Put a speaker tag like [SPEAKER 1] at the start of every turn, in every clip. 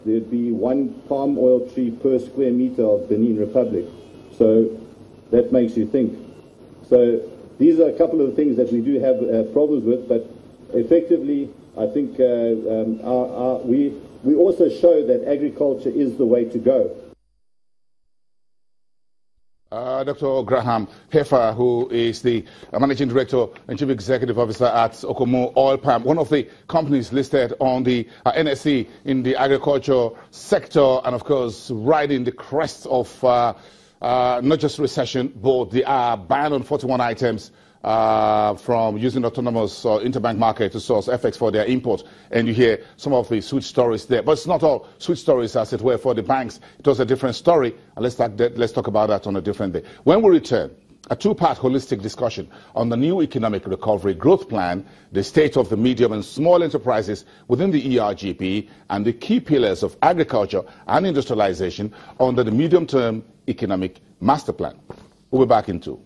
[SPEAKER 1] there'd be 1 palm oil tree per square meter of Benin Republic. So that makes you think. So these are a couple of things that we do have problems with, but effectively, I think we also show that agriculture is the way to go.
[SPEAKER 2] Dr. Graham Heffer, who is the Managing Director and Chief Executive Officer at Okomu Oil Palm, one of the companies listed on the NSE in the agriculture sector, and of course riding the crest of not just recession, but the ban on 41 items from using autonomous interbank market to source FX for their import. And you hear some of the sweet stories there. But it's not all sweet stories, as it were, for the banks. It was a different story. And let's talk about that on a different day. When we return, a 2-part holistic discussion on the new economic recovery growth plan, the state of the medium and small enterprises within the ERGP, and the key pillars of agriculture and industrialization under the medium-term economic master plan. We'll be back in 2.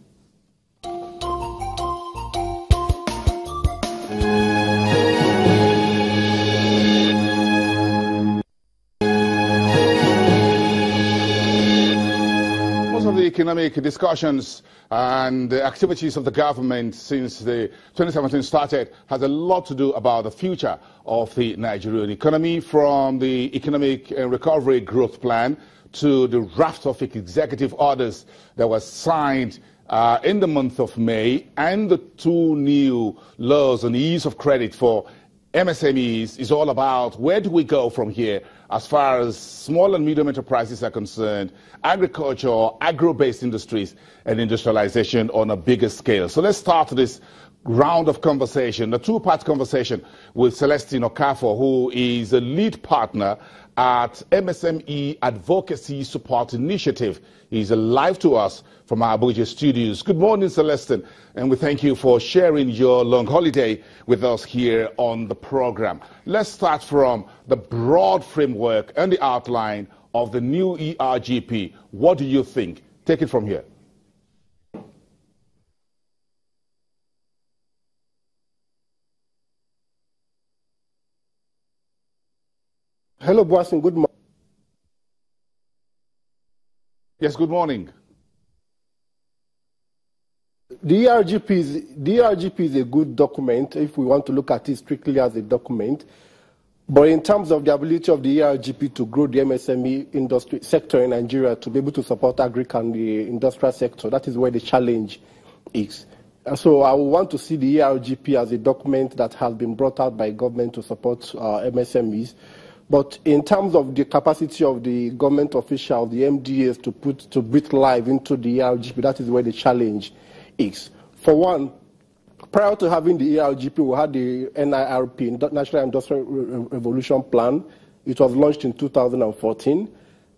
[SPEAKER 2] Economic discussions and the activities of the government since the 2017 started has a lot to do about the future of the Nigerian economy, from the economic recovery growth plan to the raft of executive orders that were signed in the month of May, and the 2 new laws on ease of credit for MSMEs. Is all about where do we go from here as far as small and medium enterprises are concerned, agriculture, agro-based industries, and industrialization on a bigger scale. So let's start this round of conversation, a 2-part conversation with Celestine Okafor, who is a lead partner at MSME Advocacy Support Initiative. He's live to us from our Abuja studios. Good morning, Celestine, and we thank you for sharing your long holiday with us here on the program. Let's start from the broad framework and the outline of the new ERGP. What do you think? Take it from here.
[SPEAKER 3] Hello, Boasin. Good morning.
[SPEAKER 2] Yes, good morning.
[SPEAKER 3] The ERGP is a good document if we want to look at it strictly as a document. But in terms of the ability of the ERGP to grow the MSME industry sector in Nigeria, to be able to support agric and the industrial sector, that is where the challenge is. So I want to see the ERGP as a document that has been brought out by government to support MSMEs. But in terms of the capacity of the government officials, the MDAs, to breathe life into the ERGP, that is where the challenge is. For one, prior to having the ERGP, we had the NIRP, National Industrial Revolution Plan. It was launched in 2014,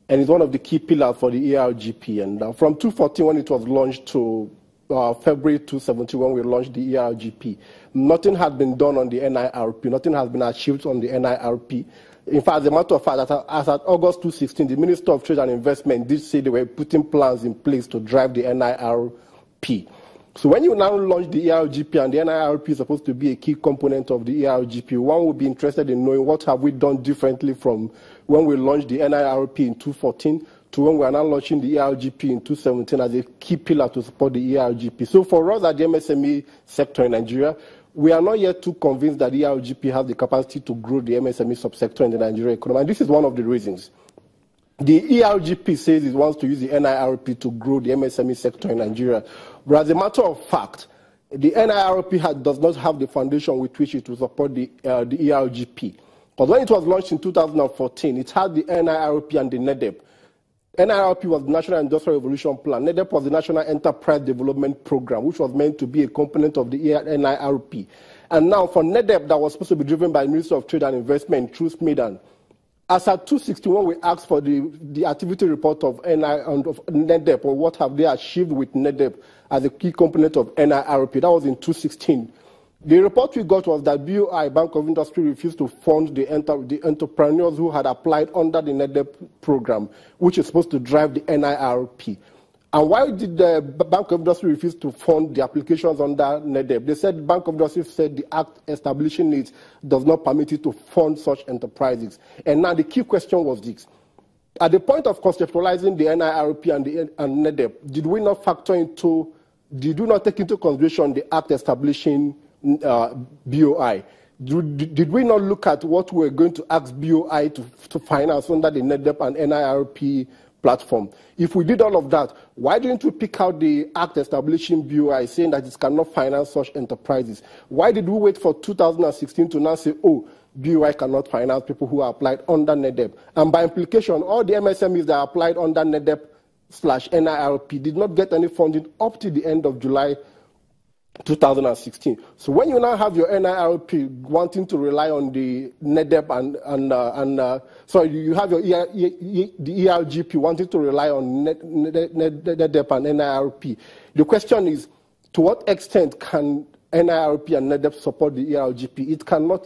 [SPEAKER 3] and it's one of the key pillars for the ERGP. And from 2014, when it was launched, to February 2017, when we launched the ERGP, nothing had been done on the NIRP. Nothing has been achieved on the NIRP. In fact, as a matter of fact, as at August 2016, the Minister of Trade and Investment did say they were putting plans in place to drive the NIRP. So when you now launch the ERGP, and the NIRP is supposed to be a key component of the ERGP, one would be interested in knowing what have we done differently from when we launched the NIRP in 2014 to when we are now launching the ERGP in 2017 as a key pillar to support the ERGP. So for us at the MSME sector in Nigeria, we are not yet too convinced that the ERGP has the capacity to grow the MSME subsector in the Nigerian economy. And this is one of the reasons. The ERGP says it wants to use the NIRP to grow the MSME sector in Nigeria. But as a matter of fact, the NIRP does not have the foundation with which it will support the ERGP. But when it was launched in 2014, it had the NIRP and the NEDEP. NIRP was the National Industrial Revolution Plan. NEDEP was the National Enterprise Development Program, which was meant to be a component of the NIRP. And now for NEDEP, that was supposed to be driven by the Ministry of Trade and Investment through SMIDAN. As at 261, we asked for the activity report of NEDEP, or what have they achieved with NEDEP as a key component of NIRP. That was in 2016. The report we got was that BOI, Bank of Industry, refused to fund the entrepreneurs who had applied under the NEDEP program, which is supposed to drive the NIRP. And why did the Bank of Industry refuse to fund the applications under NEDEP? They said Bank of Industry said the act establishing it does not permit it to fund such enterprises. And now the key question was this. At the point of conceptualizing the NIRP and NEDEP, did we not take into consideration the act establishing BOI? Did we not look at what we're going to ask BOI to finance under the NEDEP and NIRP platform? If we did all of that, why didn't we pick out the act establishing BOI saying that it cannot finance such enterprises? Why did we wait for 2016 to now say, oh, BOI cannot finance people who are applied under NEDEP? And by implication, all the MSMEs that are applied under NEDEP/NIRP did not get any funding up to the end of July 2016. So when you now have your NIRP wanting to rely on the NEDEP you have your the ERGP wanting to rely on NEDEP and NIRP. The question is, to what extent can NIRP and NEDEP support the ERGP?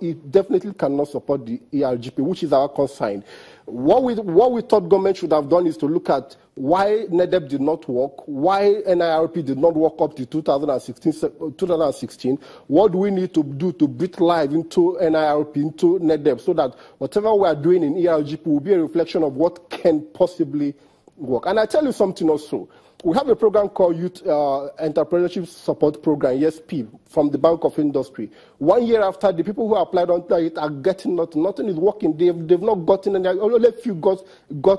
[SPEAKER 3] It definitely cannot support the ERGP, which is our concern. What we thought government should have done is to look at why NEDEP did not work, why NIRP did not work up to 2016. What do we need to do to breathe life into NIRP, into NEDEP, so that whatever we are doing in ERGP will be a reflection of what can possibly work. And I tell you something also. We have a program called Youth Entrepreneurship Support Program, ESP, from the Bank of Industry. 1 year after, the people who applied under it are getting nothing. Nothing is working. They've not gotten any. Only a few got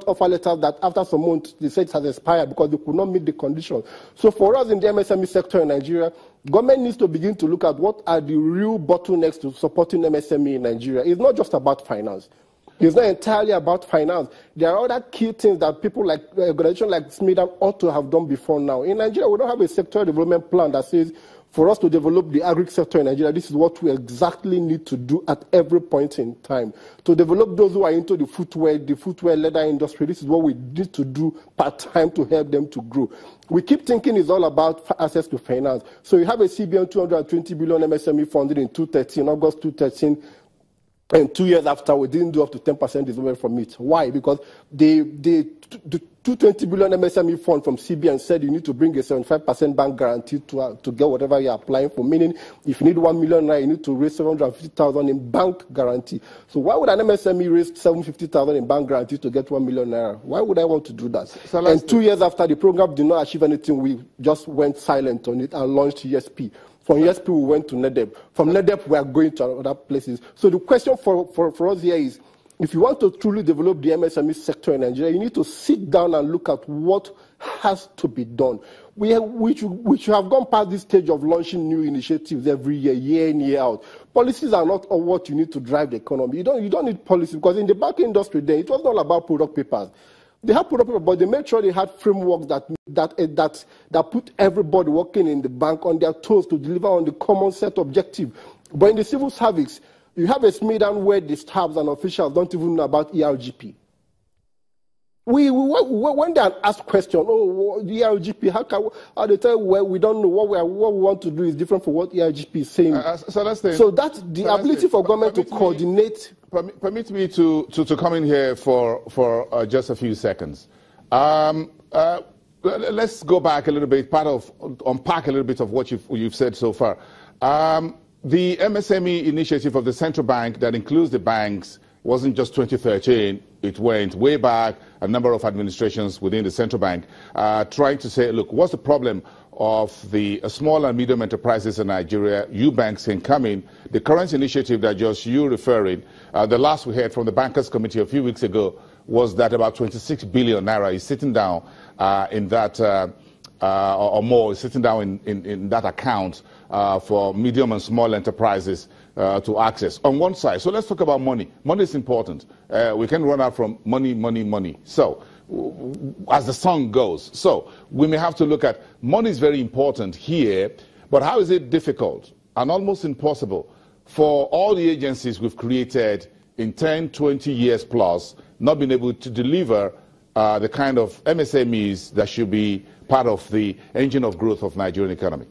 [SPEAKER 3] offer letters that after some months they said it has expired because they could not meet the conditions. So for us in the MSME sector in Nigeria, government needs to begin to look at what are the real bottlenecks to supporting MSME in Nigeria. It's not just about finance. It's not entirely about finance. There are other key things that people like organizations like Smidan ought to have done before now. In Nigeria, we don't have a sectoral development plan that says, for us to develop the agri sector in Nigeria, this is what we exactly need to do at every point in time. To develop those who are into the footwear leather industry, this is what we need to do part-time to help them to grow. We keep thinking it's all about access to finance. So you have a CBN 220 billion MSME funded in August 2013, and 2 years after, we didn't do up to 10% disbursement from it. Why? Because the 220 billion MSME fund from CBN said you need to bring a 75% bank guarantee to get whatever you're applying for. Meaning, if you need 1 million naira, you need to raise 750,000 in bank guarantee. So why would an MSME raise 750,000 in bank guarantee to get 1 million naira? Why would I want to do that? So and 2 years after, the program did not achieve anything. We just went silent on it and launched ESP. From ESP, we went to NEDEP. From NEDEP, we are going to other places. So the question for us here is, if you want to truly develop the MSME sector in Nigeria, you need to sit down and look at what has to be done. We should have gone past this stage of launching new initiatives every year, year in, year out. Policies are not what you need to drive the economy. You don't need policies, because in the banking industry then, it was all about product papers. They had product papers, but they made sure they had frameworks that put everybody working in the bank on their toes to deliver on the common set objective. But in the civil service, you have a Smidan where the staffs and officials don't even know about ERGP. When they are asked questions, oh, the ERGP, how they tell you, well, we don't know what we want to do is different from what ERGP is saying. So that's the ability for government to coordinate.
[SPEAKER 2] Permit me to come in here for just a few seconds. Let's go back a little bit, unpack a little bit of what you've said so far. The MSME initiative of the central bank that includes the banks wasn't just 2013. It went way back, a number of administrations within the central bank trying to say, look, what's the problem of the small and medium enterprises in Nigeria? You banks can come in. The current initiative that just you referring, the last we heard from the Bankers Committee a few weeks ago was that about 26 billion naira is sitting down in that, or more, is sitting down in that account for medium and small enterprises to access on one side. So let's talk about money. Money is important. We can run out from money. So as the song goes, so we may have to look at money is very important here, but how is it difficult and almost impossible for all the agencies we've created in 10, 20 years plus not being able to deliver the kind of MSMEs that should be part of the engine of growth of Nigerian economy?